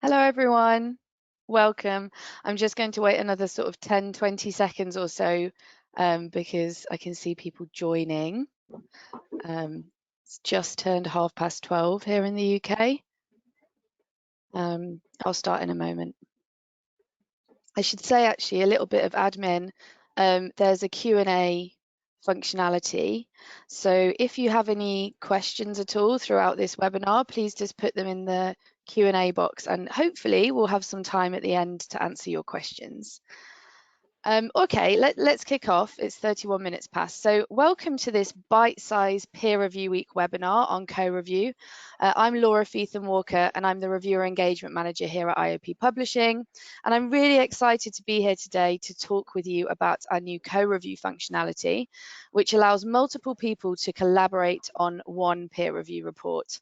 Hello everyone, welcome. I'm just going to wait another sort of 10-20 seconds or so because I can see people joining. It's just turned 12:30 here in the UK. I'll start in a moment. I should say actually a little bit of admin. There's a Q&A functionality. So if you have any questions at all throughout this webinar, please just put them in the Q&A box and hopefully we'll have some time at the end to answer your questions. Okay, let's kick off. It's 31 minutes past. So welcome to this bite-sized peer review week webinar on co-review. I'm Laura Feetham-Walker and I'm the reviewer engagement manager here at IOP Publishing. And I'm really excited to be here today to talk with you about our new co-review functionality, which allows multiple people to collaborate on one peer review report,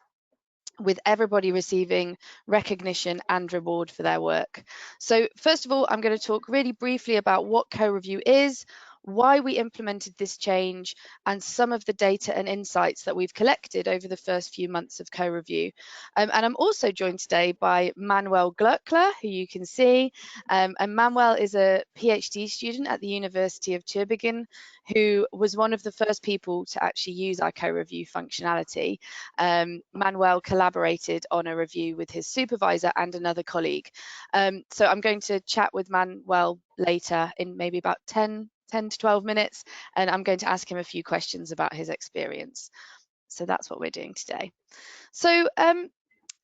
with everybody receiving recognition and reward for their work. So first of all, I'm going to talk really briefly about what co-review is, why we implemented this change, and some of the data and insights that we've collected over the first few months of co-review. And I'm also joined today by Manual Glöckler, who you can see. And Manuel is a PhD student at the University of Tübingen, who was one of the first people to actually use our co-review functionality. Manuel collaborated on a review with his supervisor and another colleague. So I'm going to chat with Manuel later in maybe about 10 to 12 minutes, and I'm going to ask him a few questions about his experience. So that's what we're doing today. So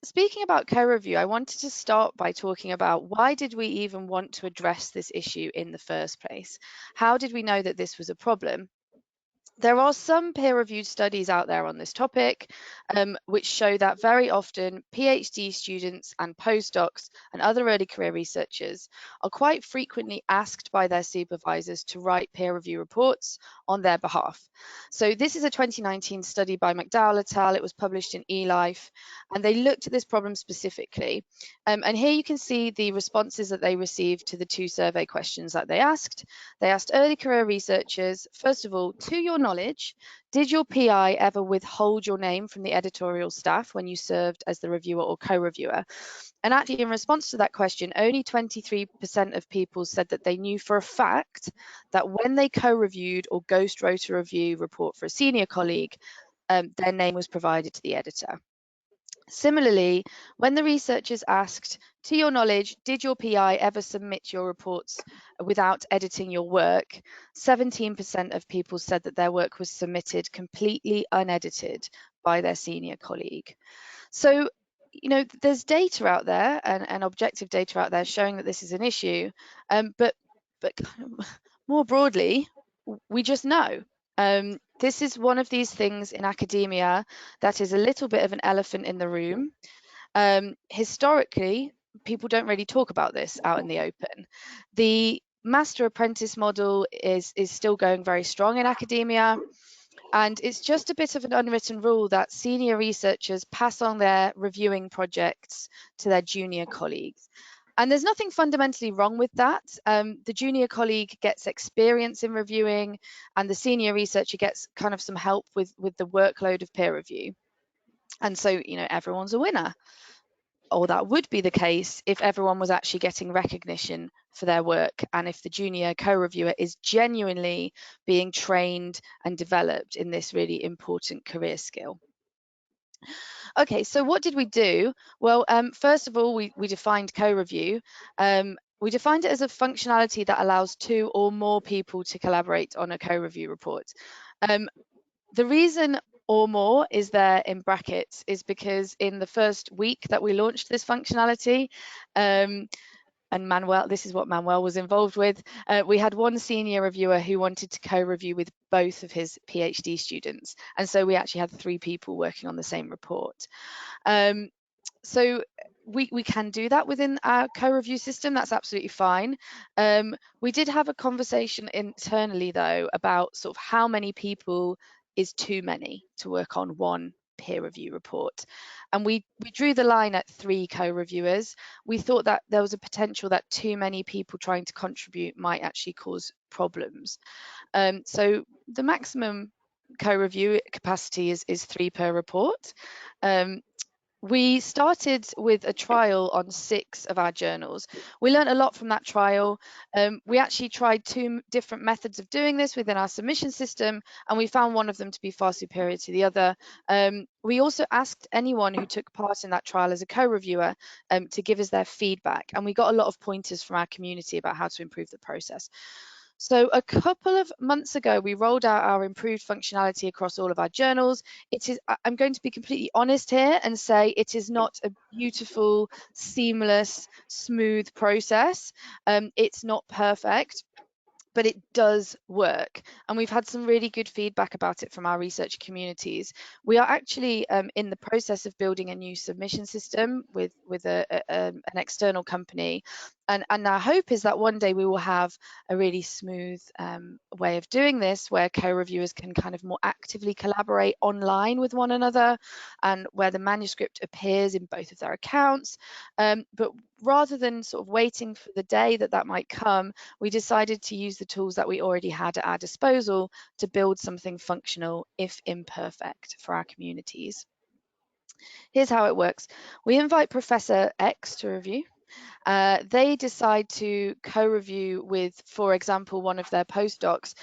speaking about co-review, I wanted to start by talking about why did we even want to address this issue in the first place? How did we know that this was a problem? There are some peer-reviewed studies out there on this topic, which show that very often PhD students and postdocs and other early career researchers are quite frequently asked by their supervisors to write peer review reports on their behalf. So this is a 2019 study by McDowell et al. It was published in eLife, and they looked at this problem specifically. And here you can see the responses that they received to the two survey questions that they asked. They asked early career researchers, first of all, to your knowledge, did your PI ever withhold your name from the editorial staff when you served as the reviewer or co-reviewer? And actually, in response to that question, only 23% of people said that they knew for a fact that when they co-reviewed or ghost wrote a review report for a senior colleague, their name was provided to the editor. Similarly, when the researchers asked, to your knowledge, did your PI ever submit your reports without editing your work? 17% of people said that their work was submitted completely unedited by their senior colleague. So, you know, there's data out there and objective data out there showing that this is an issue, but more broadly, we just know. This is one of these things in academia that is a little bit of an elephant in the room. Historically, people don't really talk about this out in the open. The Master Apprentice model is still going very strong in academia, and it's just a bit of an unwritten rule that senior researchers pass on their reviewing projects to their junior colleagues. And there's nothing fundamentally wrong with that. The junior colleague gets experience in reviewing, and the senior researcher gets kind of some help with the workload of peer review. And so, you know, everyone's a winner. Or that would be the case if everyone was actually getting recognition for their work and if the junior co-reviewer is genuinely being trained and developed in this really important career skill. Okay, so what did we do? Well, first of all, we defined co-review. We defined it as a functionality that allows two or more people to collaborate on a co-review report. The reason or more is there in brackets is because in the first week that we launched this functionality, and Manuel, this is what Manuel was involved with, we had one senior reviewer who wanted to co-review with both of his PhD students. And so we actually had 3 people working on the same report. So we can do that within our co-review system, that's absolutely fine. We did have a conversation internally though about sort of how many people is too many to work on one peer review report. And we drew the line at 3 co-reviewers. We thought that there was a potential that too many people trying to contribute might actually cause problems. So the maximum co-review capacity is 3 per report. We started with a trial on 6 of our journals. We learned a lot from that trial. We actually tried 2 different methods of doing this within our submission system, and we found one of them to be far superior to the other. We also asked anyone who took part in that trial as a co-reviewer to give us their feedback, and we got a lot of pointers from our community about how to improve the process. So a couple of months ago, we rolled out our improved functionality across all of our journals. I'm going to be completely honest here and say it is not a beautiful, seamless, smooth process. It's not perfect, but it does work, and we've had some really good feedback about it from our research communities. We are actually in the process of building a new submission system with an external company, and our hope is that one day we will have a really smooth way of doing this, where co-reviewers can kind of more actively collaborate online with one another, and where the manuscript appears in both of their accounts. But rather than sort of waiting for the day that might come, we decided to use the tools that we already had at our disposal to build something functional, if imperfect, for our communities. Here's how it works. We invite Professor X to review. They decide to co-review with, for example, one of their postdocs.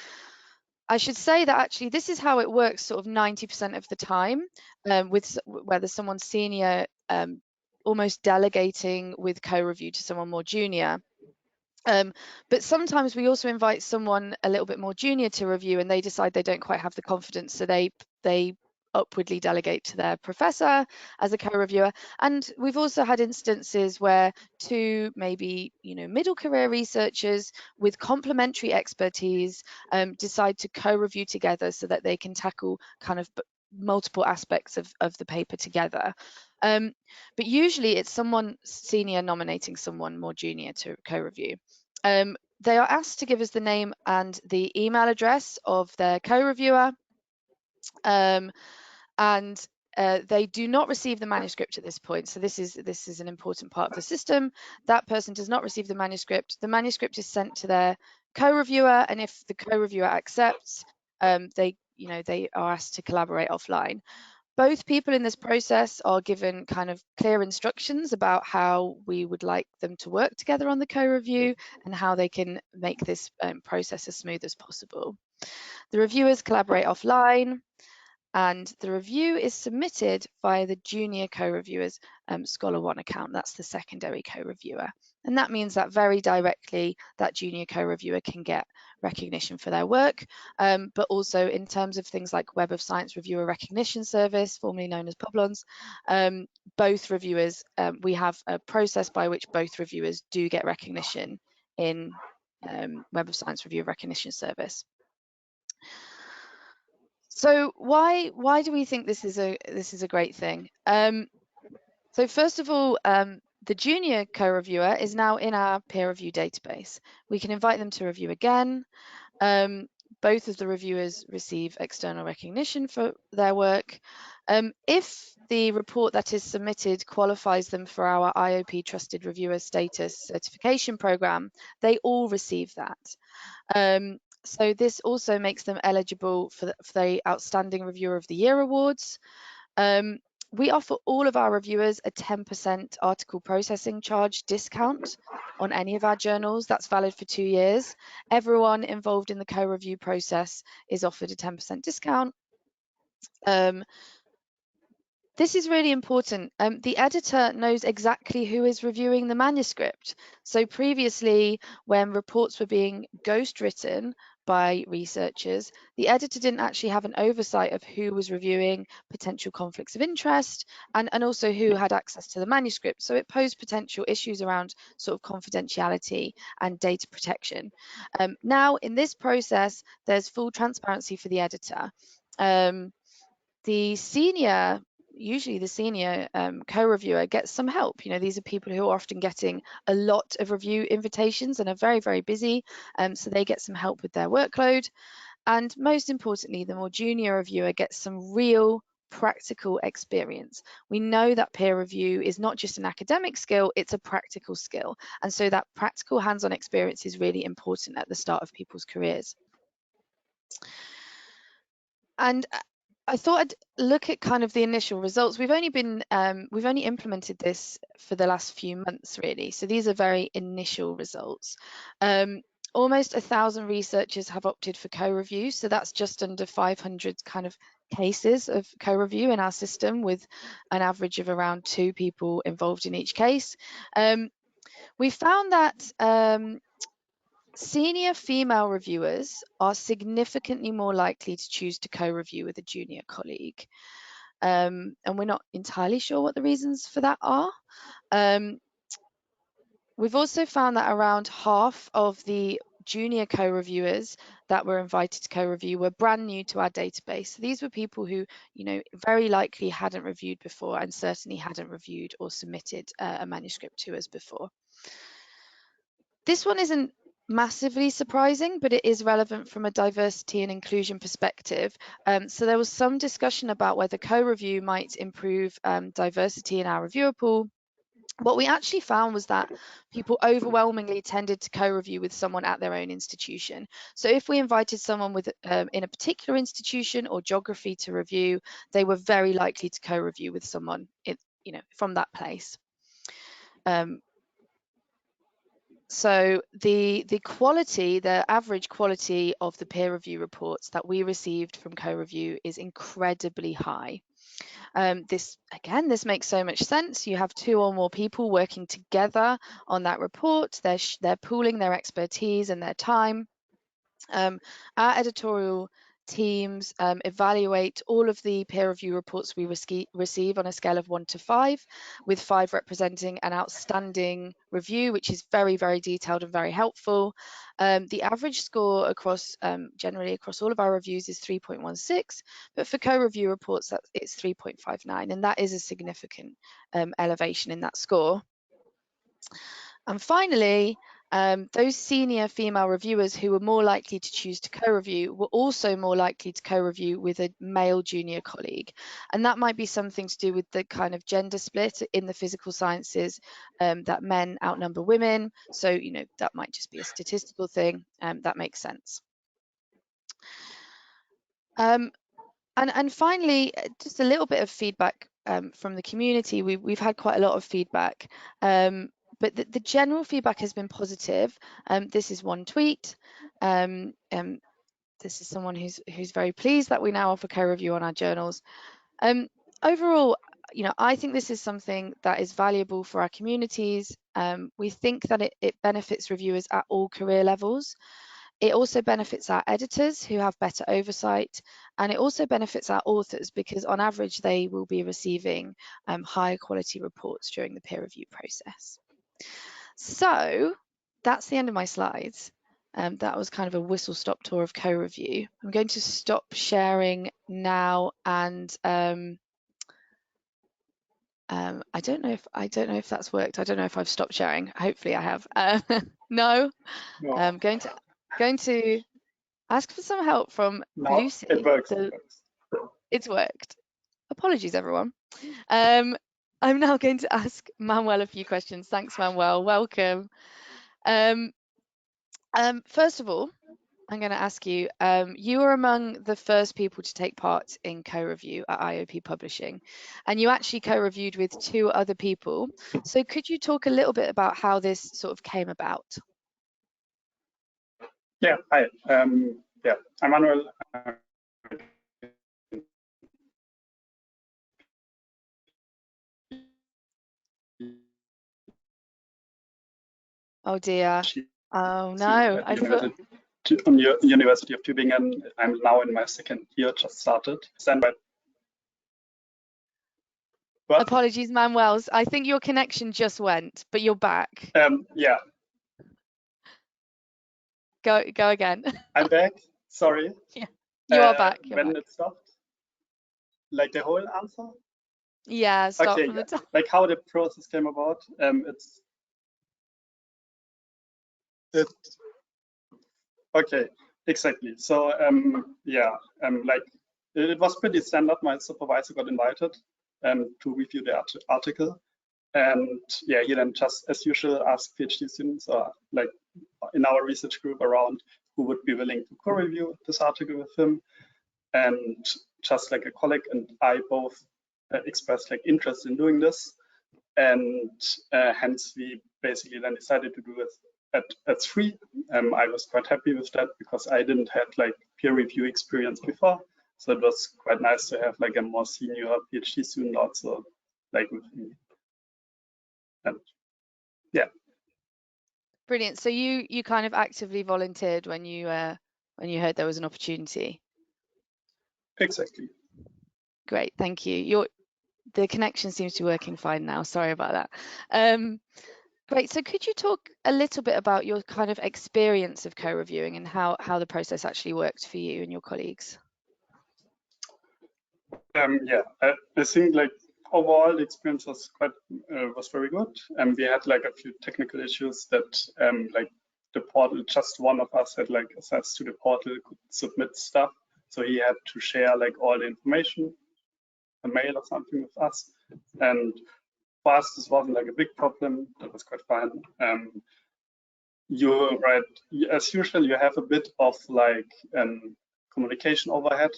I should say that actually this is how it works sort of 90% of the time, with whether someone's senior almost delegating with co-review to someone more junior. But sometimes we also invite someone a little bit more junior to review, and they decide they don't quite have the confidence, so they upwardly delegate to their professor as a co-reviewer. And we've also had instances where 2 maybe middle career researchers with complementary expertise decide to co-review together so that they can tackle kind of multiple aspects of the paper together. But usually it's someone senior nominating someone more junior to co-review. They are asked to give us the name and the email address of their co-reviewer, and they do not receive the manuscript at this point. So this is an important part of the system. That person does not receive the manuscript. The manuscript is sent to their co-reviewer, and if the co-reviewer accepts, they are asked to collaborate offline. Both people in this process are given kind of clear instructions about how we would like them to work together on the co-review and how they can make this process as smooth as possible. The reviewers collaborate offline, and the review is submitted via the junior co-reviewer's Scholar One account. That's the secondary co-reviewer. And that means that very directly that junior co-reviewer can get recognition for their work, but also in terms of things like Web of Science Reviewer Recognition Service, formerly known as Publons, both reviewers, we have a process by which both reviewers do get recognition in Web of Science Reviewer Recognition Service. So why do we think this is a great thing? So first of all, the junior co-reviewer is now in our peer review database. We can invite them to review again. Both of the reviewers receive external recognition for their work. If the report that is submitted qualifies them for our IOP Trusted Reviewer Status certification program, they all receive that. So this also makes them eligible for the Outstanding Reviewer of the Year awards. We offer all of our reviewers a 10% article processing charge discount on any of our journals. That's valid for 2 years. Everyone involved in the co-review process is offered a 10% discount. This is really important. The editor knows exactly who is reviewing the manuscript. So previously, when reports were being ghostwritten by researchers, the editor didn't actually have an oversight of who was reviewing, potential conflicts of interest, and also who had access to the manuscript. So it posed potential issues around sort of confidentiality and data protection. Now, in this process, there's full transparency for the editor. Usually the senior co-reviewer gets some help. These are people who are often getting a lot of review invitations and are very, very busy, so they get some help with their workload. And most importantly, the more junior reviewer gets some real practical experience. We know that peer review is not just an academic skill, it's a practical skill. And so that practical hands-on experience is really important at the start of people's careers. And I thought I'd look at kind of the initial results. We've only implemented this for the last few months, really. So these are very initial results. Almost 1,000 researchers have opted for co-review. So that's just under 500 kind of cases of co-review in our system, with an average of around 2 people involved in each case. We found that senior female reviewers are significantly more likely to choose to co-review with a junior colleague. And we're not entirely sure what the reasons for that are. We've also found that around half of the junior co-reviewers that were invited to co-review were brand new to our database. So these were people who, very likely hadn't reviewed before, and certainly hadn't reviewed or submitted a manuscript to us before. This one isn't massively surprising, but it is relevant from a diversity and inclusion perspective. So there was some discussion about whether co-review might improve diversity in our reviewer pool. What we actually found was that people overwhelmingly tended to co-review with someone at their own institution. So if we invited someone with in a particular institution or geography to review, they were very likely to co-review with someone from that place. So the average quality of the peer review reports that we received from co-review is incredibly high. This makes so much sense. You have 2 or more people working together on that report. They're pooling their expertise and their time. Our editorial teams evaluate all of the peer review reports we receive on a scale of 1 to 5, with 5 representing an outstanding review, which is very, very detailed and very helpful. The average score generally across all of our reviews is 3.16, but for co-review reports it's 3.59, and that is a significant elevation in that score. And finally, those senior female reviewers who were more likely to choose to co-review were also more likely to co-review with a male junior colleague. And that might be something to do with the kind of gender split in the physical sciences, that men outnumber women. So, that might just be a statistical thing. That makes sense. And finally, just a little bit of feedback from the community. We've had quite a lot of feedback. But the general feedback has been positive. This is one tweet. This is someone who's very pleased that we now offer co-review on our journals. Overall, I think this is something that is valuable for our communities. We think that it benefits reviewers at all career levels. It also benefits our editors, who have better oversight, and it also benefits our authors, because on average they will be receiving higher quality reports during the peer review process. So that's the end of my slides. That was kind of a whistle-stop tour of co-review. I'm going to stop sharing now, and I don't know if that's worked. I don't know if I've stopped sharing. Hopefully I have. No. I'm going to ask for some help from Lucy. It works. It's worked. Apologies, everyone. I'm now going to ask Manuel a few questions. Thanks, Manuel. Welcome. First of all, I'm going to ask you, you were among the first people to take part in co-review at IOP Publishing, and you actually co-reviewed with 2 other people. So could you talk a little bit about how this sort of came about? Yeah, hi. I'm Manuel. Oh dear. Oh no. University of Tübingen. I'm now in my 2nd year, just started. Apologies, Manuel. I think your connection just went, but you're back. Yeah. Go again. I'm back. Sorry. Yeah. You are back. When it stopped, like the whole answer. Yeah. Start from the top. Like how the process came about. Okay, exactly. So like it was pretty standard. My supervisor got invited to review the article, and yeah, he then just as usual asked PhD students, or like in our research group, around who would be willing to co-review this article with him. And just like a colleague and I both expressed like interest in doing this, and hence we basically then decided to do it at 3. I was quite happy with that because I didn't have like peer review experience before, so it was quite nice to have like a more senior PhD student also like with me. And yeah. Brilliant. So you kind of actively volunteered when you heard there was an opportunity. Exactly. Great, thank you. The connection seems to be working fine now. Sorry about that. Great. So could you talk a little bit about your kind of experience of co-reviewing and how the process actually worked for you and your colleagues? Yeah, I think like overall the experience was was very good. We had like a few technical issues that like the portal, just one of us had like access to the portal, could submit stuff, so he had to share like all the information, a mail or something with us. And for us, this wasn't like a big problem. That was quite fine. You're right. As usual, you have a bit of like communication overhead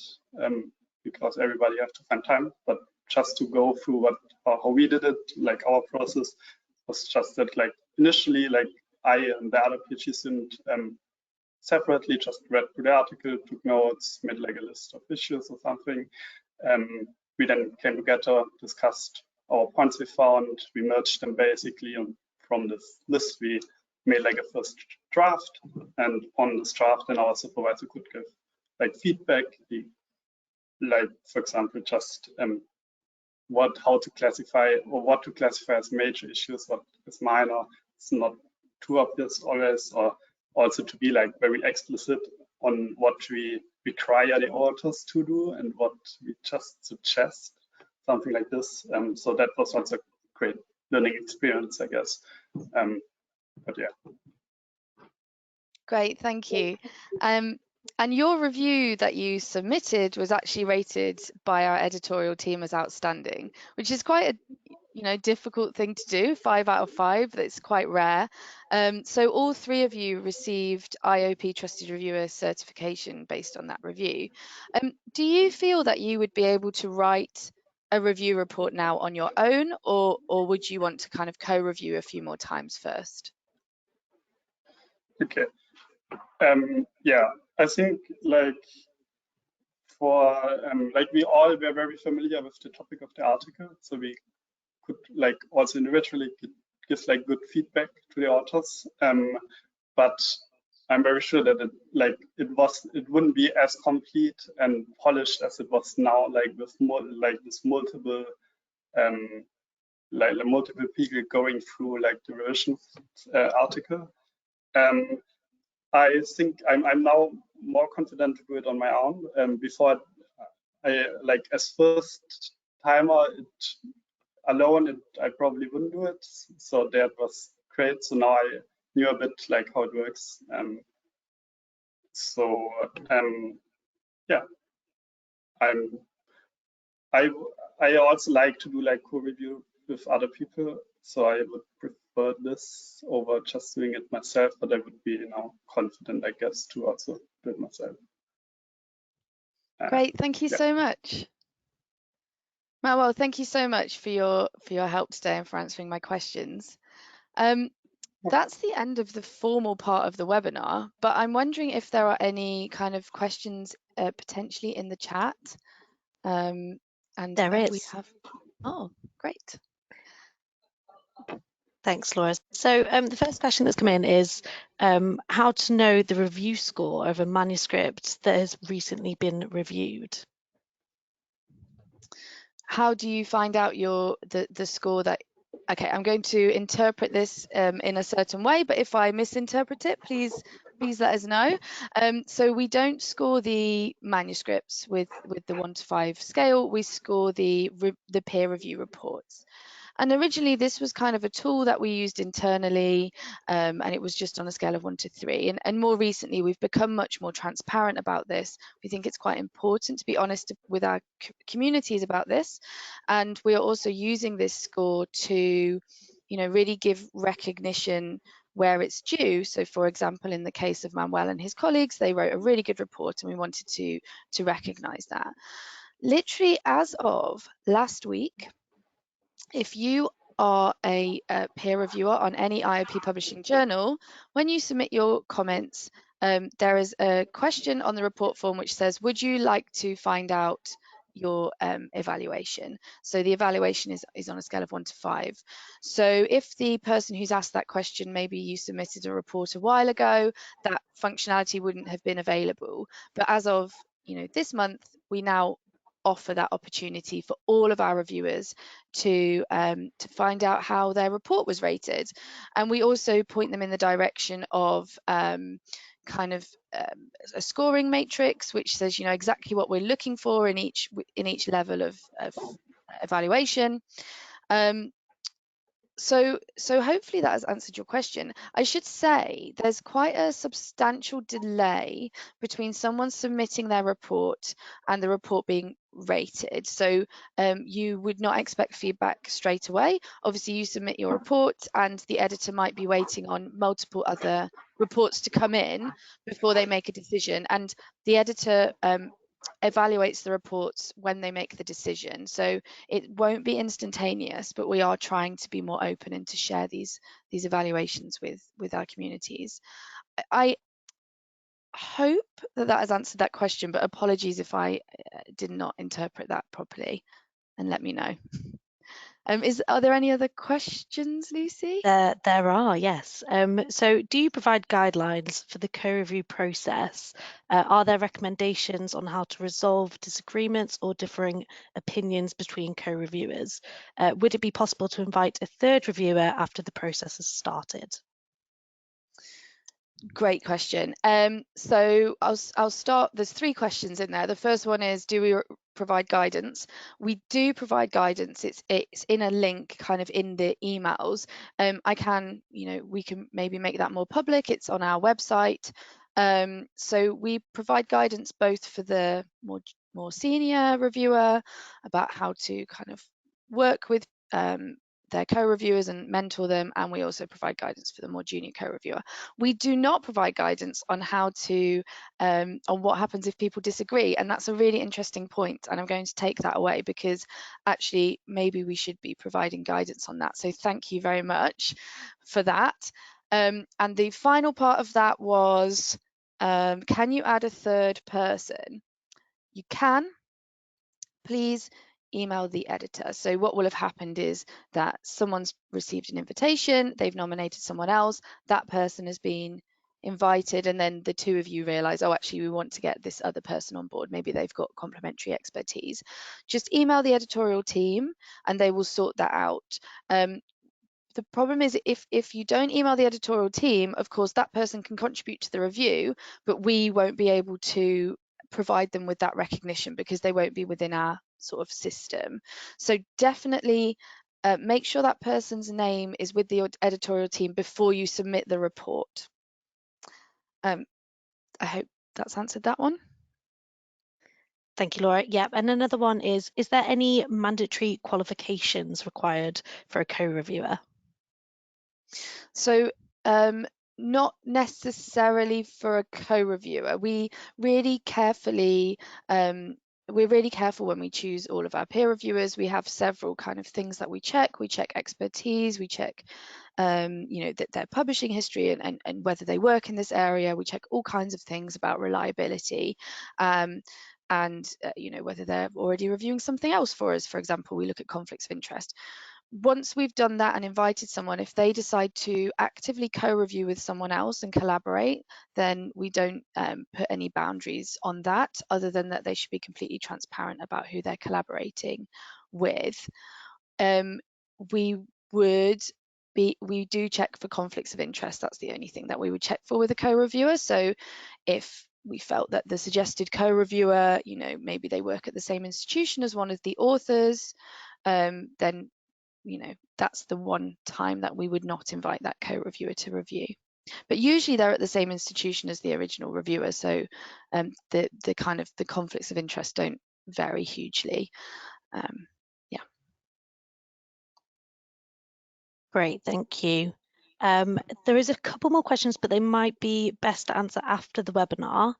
because everybody have to find time. But just to go through how we did it, like our process was just that like initially, like I and the other PhD student separately just read through the article, took notes, made like a list of issues or something. We then came together, discussed our points we found, we merged them basically, and from this list we made like a first draft, and on this draft then our supervisor could give like feedback, like for example just how to classify or what to classify as major issues, what is minor. It's not too obvious always, or also to be like very explicit on what we require the authors to do and what we just suggest, something like this. So that was also a great learning experience, I guess. But yeah. Great, thank you. And your review that you submitted was actually rated by our editorial team as outstanding, which is quite a difficult thing to do. 5 out of 5, that's quite rare. So all 3 of you received IOP Trusted Reviewer certification based on that review. Do you feel that you would be able to write a review report now on your own, or would you want to kind of co-review a few more times first? Okay. Yeah, I think like we all were very familiar with the topic of the article, so we could like also individually give like good feedback to the authors. But I'm very sure that it wouldn't be as complete and polished as it was now, like with this multiple multiple people going through like the revision article. I think I'm now more confident to do it on my own. Before I like as first timer alone, I probably wouldn't do it. So that was great. So now I knew a bit like how it works. Yeah, I also like to do like co-review with other people. So I would prefer this over just doing it myself, but I would be confident, I guess, to also do it myself. Great, thank you so much. Manuel, thank you so much for your help today and for answering my questions. That's the end of the formal part of the webinar, but I'm wondering if there are any kind of questions potentially in the chat. And there is. We have. Oh, great. Thanks, Laura. So the first question that's come in is how to know the review score of a manuscript that has recently been reviewed. How do you find out the score that? Okay, I'm going to interpret this in a certain way, but if I misinterpret it, please let us know. So we don't score the manuscripts with the 1 to 5 scale. We score the peer review reports. And originally this was kind of a tool that we used internally, and it was just on a scale of 1 to 3. And more recently, we've become much more transparent about this. We think it's quite important to be honest with our communities about this. And we are also using this score to, really give recognition where it's due. So for example, in the case of Manuel and his colleagues, they wrote a really good report and we wanted to recognize that. Literally as of last week, if you are a peer reviewer on any IOP publishing journal, when you submit your comments, there is a question on the report form which says, would you like to find out your evaluation? So the evaluation is on a scale of 1 to 5. So if the person who's asked that question, maybe you submitted a report a while ago, that functionality wouldn't have been available. But as of this month, we now offer that opportunity for all of our reviewers to find out how their report was rated, and we also point them in the direction of kind of a scoring matrix which says exactly what we're looking for in each level of evaluation. So hopefully that has answered your question. I should say there's quite a substantial delay between someone submitting their report and the report being rated. So you would not expect feedback straight away. Obviously, you submit your report and the editor might be waiting on multiple other reports to come in before they make a decision. And the editor evaluates the reports when they make the decision. So it won't be instantaneous, but we are trying to be more open and to share these evaluations with our communities. I hope that has answered that question, but apologies if I did not interpret that properly, and let me know. Are there any other questions, Lucy? There are, yes. So do you provide guidelines for the co-review process? Are there recommendations on how to resolve disagreements or differing opinions between co-reviewers? Would it be possible to invite a third reviewer after the process has started? Great question. So I'll start. There's 3 questions in there. The first one is, do we provide guidance? We do provide guidance. It's in a link kind of in the emails. I can, we can maybe make that more public. It's on our website. So we provide guidance both for the more senior reviewer about how to kind of work with their co-reviewers and mentor them, and we also provide guidance for the more junior co-reviewer. We do not provide guidance on how to on what happens if people disagree, and that's a really interesting point, and I'm going to take that away because actually maybe we should be providing guidance on that. So thank you very much for that. And the final part of that was, can you add a third person? You can. Please email the editor. So what will have happened is that someone's received an invitation, they've nominated someone else, that person has been invited, and then the 2 of you realize, oh, actually we want to get this other person on board. Maybe they've got complementary expertise. Just email the editorial team and they will sort that out. The problem is if you don't email the editorial team, of course that person can contribute to the review, but we won't be able to provide them with that recognition because they won't be within our sort of system. So definitely make sure that person's name is with the editorial team before you submit the report. I hope that's answered that one. Thank you, Laura. Yep. And another one is there any mandatory qualifications required for a co-reviewer? So not necessarily for a co-reviewer. We're really careful when we choose all of our peer reviewers. We have several kind of things that we check. We check expertise, we check that their publishing history and whether they work in this area. We check all kinds of things about reliability. And whether they're already reviewing something else for us. For example, we look at conflicts of interest. Once we've done that and invited someone, if they decide to actively co-review with someone else and collaborate, then we don't put any boundaries on that, other than that they should be completely transparent about who they're collaborating with. We do check for conflicts of interest. That's the only thing that we would check for with a co-reviewer. So if we felt that the suggested co-reviewer, maybe they work at the same institution as one of the authors, then that's the one time that we would not invite that co-reviewer to review. But usually they're at the same institution as the original reviewer, so the kind of the conflicts of interest don't vary hugely. Yeah. Great, thank you. There is a couple more questions, but they might be best to answer after the webinar.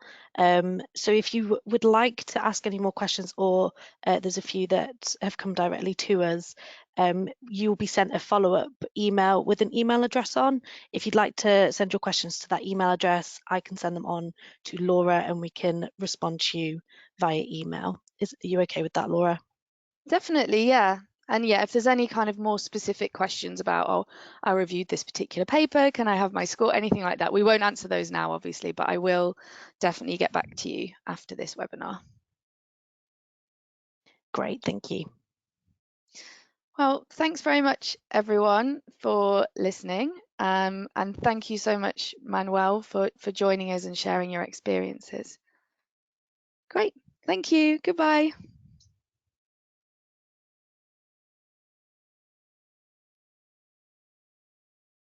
So if you would like to ask any more questions, or there's a few that have come directly to us, you will be sent a follow-up email with an email address on. If you'd like to send your questions to that email address, I can send them on to Laura and we can respond to you via email. Are you okay with that, Laura? Definitely, yeah. And yeah, if there's any kind of more specific questions about, oh, I reviewed this particular paper, can I have my score, anything like that, we won't answer those now, obviously, but I will definitely get back to you after this webinar. Great, thank you. Well, thanks very much, everyone, for listening. And thank you so much, Manuel, for joining us and sharing your experiences. Great. Thank you. Goodbye.